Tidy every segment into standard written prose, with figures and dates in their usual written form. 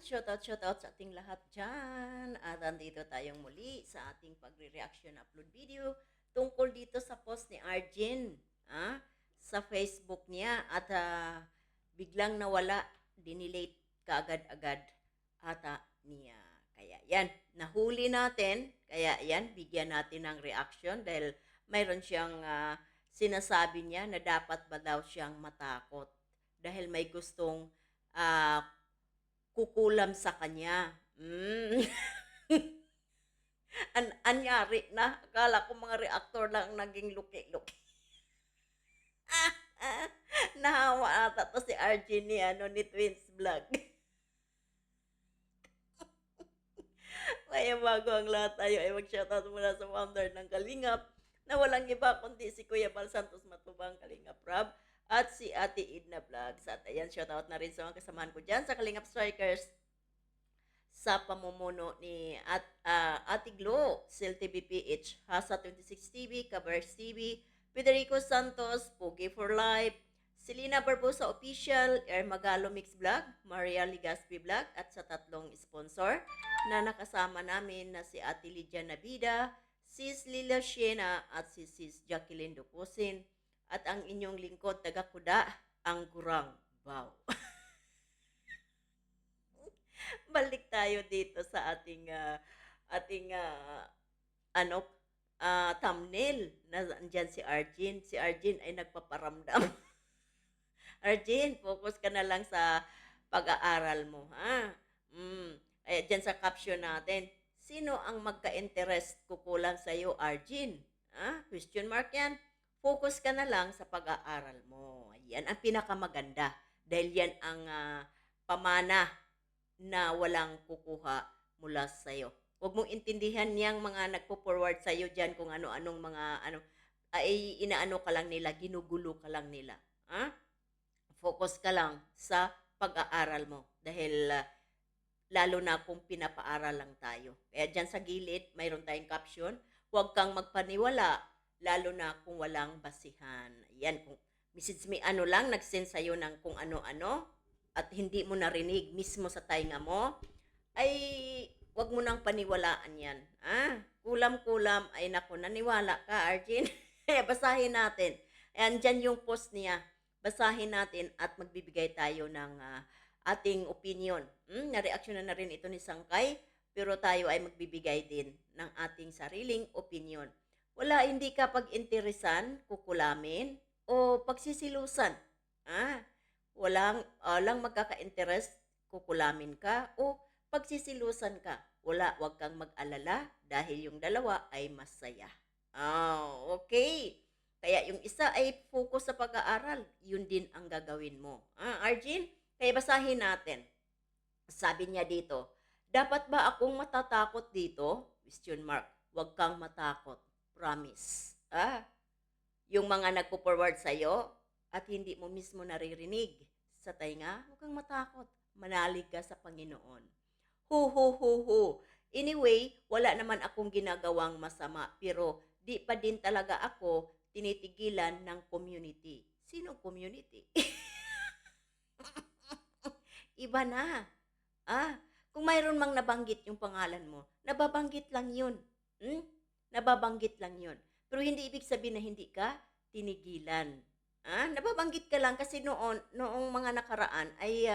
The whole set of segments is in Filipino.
shoutout sa ating lahat dyan. At andito tayong muli sa ating pagre-reaction upload video tungkol dito sa post ni Arjin sa Facebook niya. At biglang nawala, dinelete kaagad-agad ata niya. Kaya yan, nahuli natin. Kaya yan, bigyan natin ng reaction dahil mayroon siyang sinasabi niya na dapat ba daw siyang matakot dahil may gustong ah, kukulam sa kanya. Anyari na. Akala ko mga reactor lang naging luki-luki. Nahawa ata to si RG ni Twins Vlog. Kaya bago ang lahat tayo ay mag-shoutout muna sa founder ng Kalingap na walang iba kundi si Kuya Bal Santos Matubang Kalingap Rob at si Ate Edna Vlogs. At ayan, shoutout na rin sa mga kasamahan ko dyan sa Kalingap Strikers sa pamumuno ni Ate Glo, Sil TV PH, Hasa 26 TV, Kabers TV, Federico Santos, Pogi for Life, Selena Barbosa Official, Air Magalo Mix Vlog, Maria Ligaspi Vlog, at sa tatlong sponsor na nakasama namin na si Ate Lydia Nabida, Sis Lila Siena, at si Sis Jacqueline Dupusin, at ang inyong lingkod taga-kuda, ang Gurang Bao. Balik tayo dito sa ating ano thumbnail na andyan si Arjin. Si Arjin ay nagpaparamdam. Arjin, focus ka na lang sa pag-aaral mo, ha? Kaya dyan sa caption natin, sino ang magka-interest kukulang sa iyo, Arjin? Question mark yan. Focus ka na lang sa pag-aaral mo. Yan ang pinakamaganda. Dahil yan ang pamana na walang kukuha mula sa iyo. Huwag mong intindihan niyang mga nagpo-forward sa iyo diyan kung ano-anong mga ay inaano ka lang nila, ginugulo ka lang nila. Focus ka lang sa pag-aaral mo dahil lalo na kung pinapaaral lang tayo. Kaya diyan sa gilid, mayroon tayong caption, huwag kang magpaniwala lalo na kung walang basihan. Yan, kung message me lang, nag-send sa'yo ng kung ano-ano, at hindi mo narinig mismo sa tainga mo, ay wag mo nang paniwalaan yan. Kulam-kulam, ay naku, naniwala ka, Arjin. Basahin natin. Ayan, dyan yung post niya. Basahin natin at magbibigay tayo ng ating opinion. Na-reaction na rin ito ni Sangkay, pero tayo ay magbibigay din ng ating sariling opinion. Wala, hindi ka pag-interesan, kukulamin, o pagsisilusan. Walang magkaka-interest, kukulamin ka o pagsisilusan ka. Wala, wag kang mag-alala dahil yung dalawa ay masaya. Okay. Kaya yung isa ay focus sa pag-aaral, yun din ang gagawin mo. Arjin, kaya basahin natin. Sabi niya dito, dapat ba akong matatakot dito? Question mark. Wag kang matakot. Promise. Yung mga nagpo-forward sa'yo, at hindi mo mismo naririnig sa tainga, huwag kang matakot. Manalig ka sa Panginoon. Hu. Anyway, wala naman akong ginagawang masama, pero di pa din talaga ako tinitigilan ng community. Sinong community? Iba na. Kung mayroon mang nabanggit yung pangalan mo, nababanggit lang yun. Nababanggit lang yun. Pero hindi ibig sabihin na hindi ka tinigilan. Nababanggit ka lang kasi noong mga nakaraan ay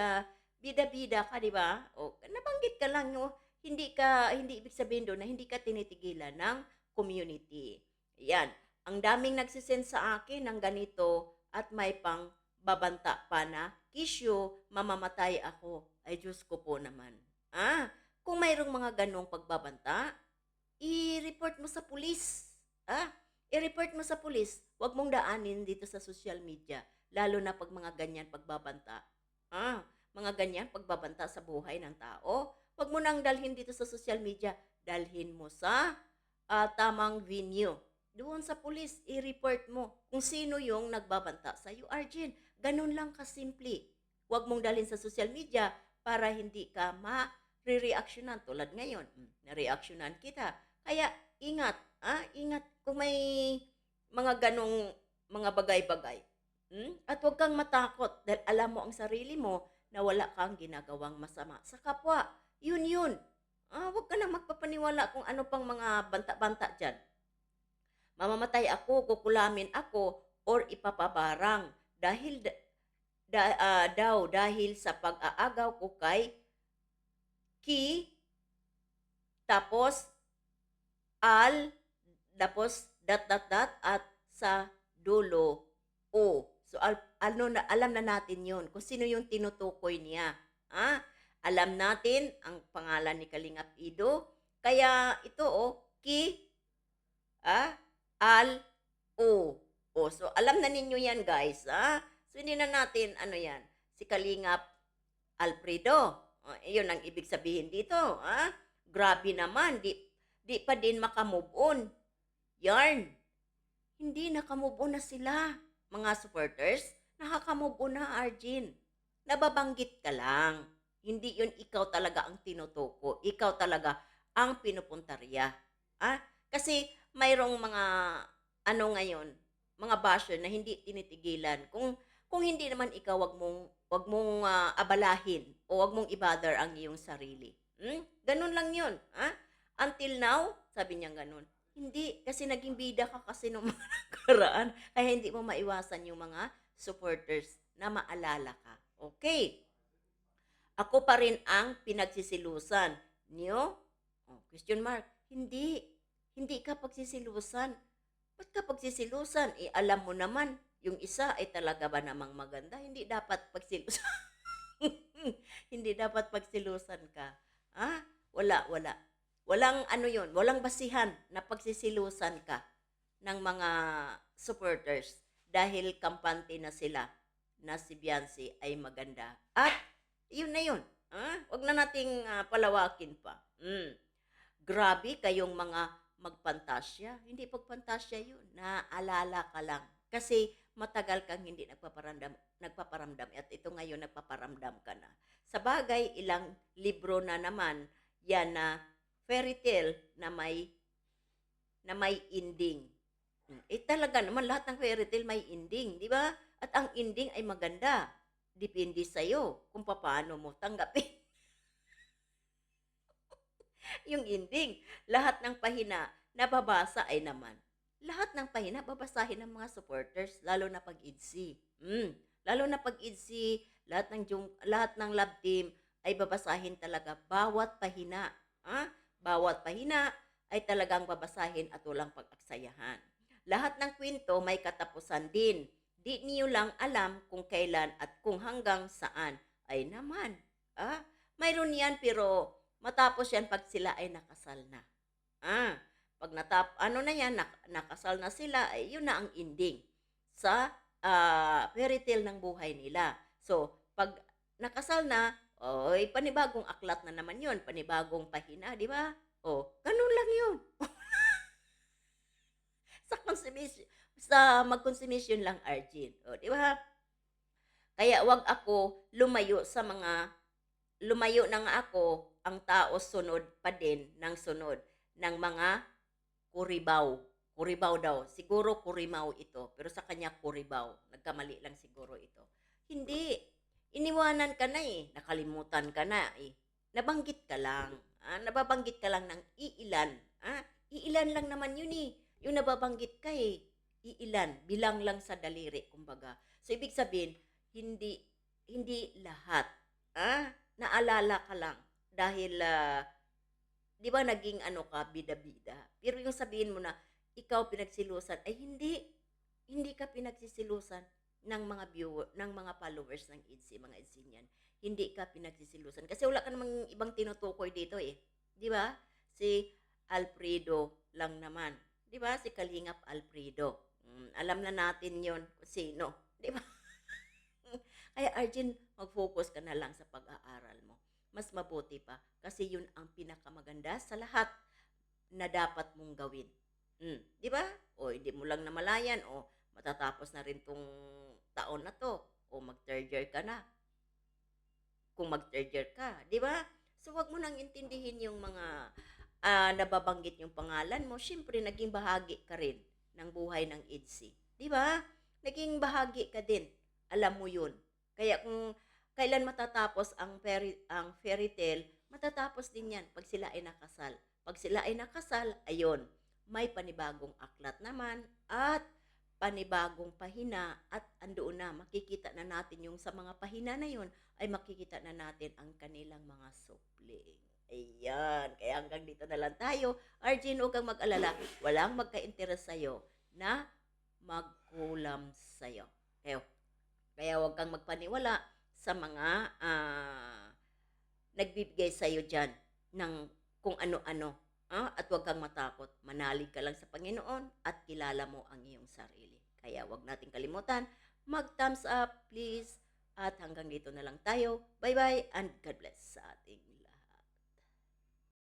bida-bida ka, di ba? O nabanggit ka lang, no? Hindi ibig sabihin doon na hindi ka tinitigilan ng community. Yan. Ang daming nagsisend sa akin ng ganito at may pang babanta pa na, Kisyo, mamamatay ako. Ay, Diyos ko po naman. Kung mayroong mga ganong pagbabanta, i-report mo sa pulis. I-report mo sa pulis. Huwag mong daanin dito sa social media. Lalo na pag mga ganyan pagbabanta. Mga ganyan pagbabanta sa buhay ng tao. Huwag mo nang dalhin dito sa social media. Dalhin mo sa tamang venue. Doon sa pulis, i-report mo kung sino yung nagbabanta sa iyo. Arjin, ganun lang kasimple. Huwag mong dalhin sa social media para hindi ka ma-reactionan. Tulad ngayon, na-reactionan kita. Kaya, ingat. Ingat kung may mga ganong mga bagay-bagay. At huwag kang matakot dahil alam mo ang sarili mo na wala kang ginagawang masama sa kapwa. Yun yun. Huwag ka nang magpapaniwala kung ano pang mga banta-banta dyan. Mamamatay ako, kukulamin ako, or ipapabarang dahil daw dahil sa pag-aagaw ko kay Ki, tapos al, tapos at sa dulo o. So ano na, alam na natin 'yon kung sino yung tinutukoy niya. Ah, alam natin ang pangalan ni Kalingap Ido. Kaya ito Ki, al, o. O, so alam na ninyo yan guys. So hindi na natin ano yan, si Kalingap Alfredo. Iyon ang ibig sabihin dito. Grabe naman, di pa din makamove on. Yarn. Hindi nakamove on na sila. Mga supporters, nakakamove on na, Arjin. Nababanggit ka lang. Hindi yun ikaw talaga ang tinutuko. Ikaw talaga ang pinupuntarya. Kasi mayroong mga ano ngayon, mga basher na hindi tinitigilan. Kung hindi naman ikaw wag mong abalahin o wag mong i-bother ang iyong sarili. Ganun lang 'yun, Until now, sabi niya ganun. Hindi kasi naging bida ka kasi nung mga nakaraan kaya hindi mo maiwasan yung mga supporters na maalala ka. Okay. Ako pa rin ang pinagsisilusan niyo? Question mark. Hindi. Hindi ka pagsisilusan. Ba't ka pagsisilusan? Alam mo naman, yung isa ay talaga ba namang maganda? Hindi dapat pagsilusan. Hindi dapat pagsilusan ka. Wala. Walang ano yun, walang basihan na pagsisilusan ka ng mga supporters dahil kampante na sila na si Beyonce ay maganda. At yun na yun. Wag na nating palawakin pa. Grabe kayong mga magpantasya. Hindi pagpantasya yun. Naalala ka lang. Kasi matagal kang hindi nagpaparamdam at ito ngayon nagpaparamdam ka na. Sa bagay, ilang libro na naman yan na fairy tale na may ending. Talaga naman lahat ng fairy tale may ending, di ba? At ang ending ay maganda. Depende sa'yo kung paano mo tanggapin yung ending. Lahat ng pahina nababasa ay naman. Lahat ng pahina babasahin ng mga supporters, lalo na pag IDSI. Lalo na pag IDSI, lahat ng love team ay babasahin talaga bawat pahina. Bawat pahina ay talagang babasahin at walang pag-aksayahan. Lahat ng kwento may katapusan din. Di niyo lang alam kung kailan at kung hanggang saan. Ay naman. Mayroon yan pero matapos yan pag sila ay nakasal na. Pag nakasal na sila, ay yun na ang ending sa fairy tale ng buhay nila. So, pag nakasal na, panibagong aklat na naman yun, panibagong pahina, di ba? Ganun lang yun. Mag-consummation lang, Arjin. Di ba? Kaya wag ako lumayo na nga ako, ang tao sunod pa din ng sunod ng mga kuribaw. Kuribaw daw. Siguro kurimaw ito. Pero sa kanya kuribaw. Nagkamali lang siguro ito. Hindi. Iniwanan ka na Nakalimutan ka na Nabanggit ka lang. Nababanggit ka lang ng iilan. Iilan lang naman yun Yung nababanggit ka Iilan. Bilang lang sa daliri, kumbaga. So, ibig sabihin, hindi lahat. Naalala ka lang. Dahil, di ba naging bida-bida. Pero yung sabihin mo na, ikaw pinagsilusan, ay hindi ka pinagsisilusan ng mga viewer, ng mga followers ng IDSI, mga IDSINyan. Hindi ka pinagsisilusan. Kasi wala ka namang ibang tinutukoy dito Di ba? Si Alfredo lang naman. Di ba? Si Kalingap Alfredo. Alam na natin yon kung sino. Di ba? Kaya Arjun, mag-focus ka na lang sa pag-aaral mo. Mas mabuti pa kasi yun ang pinakamaganda sa lahat na dapat mong gawin. Di ba? Hindi mo lang namalayan matatapos na rin tong taon na to mag-third year ka na. Kung mag-third year ka, di ba? So wag mo nang intindihin yung mga nababanggit yung pangalan mo. Syempre naging bahagi ka rin ng buhay ng IDSI. Di ba? Naging bahagi ka din. Alam mo yun. Kaya kung kailan matatapos ang fairy tale? Matatapos din 'yan 'pag sila ay nakasal. 'Pag sila ay nakasal, ayun, may panibagong aklat naman at panibagong pahina at andoon na makikita na natin yung sa mga pahina na yun ay makikita na natin ang kanilang mga supling. Ayan, kaya hanggang dito na lang tayo. Arjun, huwag kang mag-alala. Walang magka-interes sa'yo na magkulam sa'yo. Kaya huwag kang magpaniwala sa mga nagbibigay sa'yo dyan ng kung ano-ano. At huwag kang matakot. Manalig ka lang sa Panginoon at kilala mo ang iyong sarili. Kaya huwag nating kalimutan, mag-thumbs up please. At hanggang dito na lang tayo. Bye-bye and God bless sa ating